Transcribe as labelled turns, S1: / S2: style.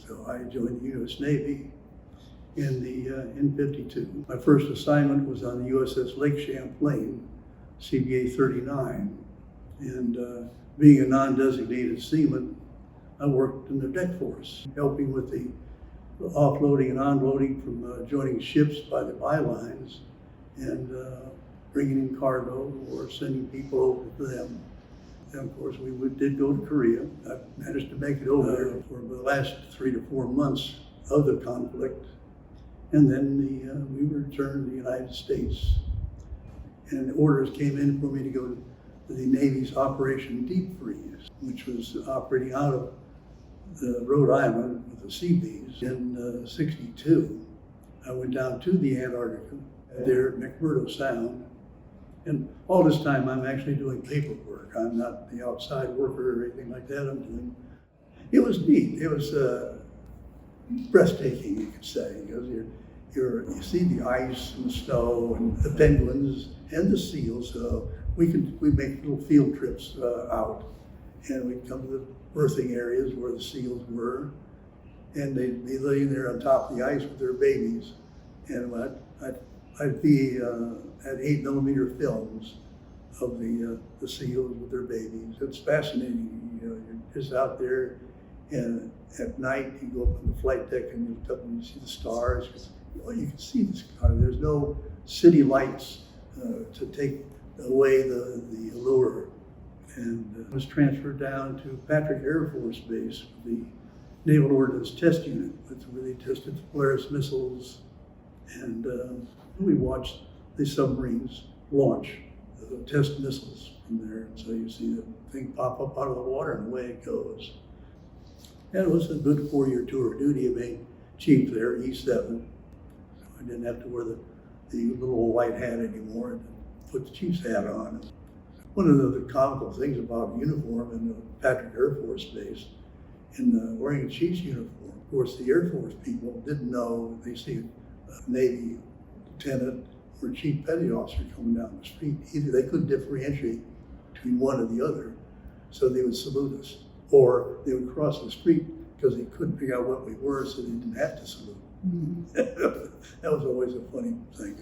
S1: So I joined the U.S. Navy in '52. My first assignment was on the USS Lake Champlain, CBA 39. And being a non-designated seaman, I worked in the deck force, helping with the offloading and onloading from joining ships by the bylines and bringing in cargo or sending people over to them. And of course, did go to Korea. I managed to make it over there for the last 3 to 4 months of the conflict. And then we returned to the United States. And orders came in for me to go to the Navy's Operation Deep Freeze, which was operating out of Rhode Island with the Seabees in '62. I went down to the Antarctica, there at McMurdo Sound. And all this time, I'm actually doing paperwork. I'm not the outside worker or anything like that. It was neat. It was breathtaking, you could say, because you see the ice and the snow and the penguins and the seals. So we make little field trips out, and we'd come to the berthing areas where the seals were, and they'd be laying there on top of the ice with their babies, and I'd be at 8mm films of the seals with their babies. It's fascinating. You're just out there, and at night you go up on the flight deck and you look up and you see the stars. You can see the stars. There's no city lights to take away the allure. And I was transferred down to Patrick Air Force Base, the Naval Ordnance Test Unit, where they tested the Polaris missiles, and we watched the submarines launch test missiles from there. And so you see the thing pop up out of the water and away it goes. And it was a good 4-year tour of duty. I made chief there, E7. So I didn't have to wear the little white hat anymore and put the chief's hat on. One of the comical things about uniform in the Patrick Air Force Base, in wearing a chief's uniform, of course the Air Force people didn't know. They see a Navy lieutenant or chief petty officer coming down the street. Either they couldn't differentiate between one or the other, so they would salute us. Or they would cross the street because they couldn't figure out what we were, so they didn't have to salute. Mm-hmm. That was always a funny thing.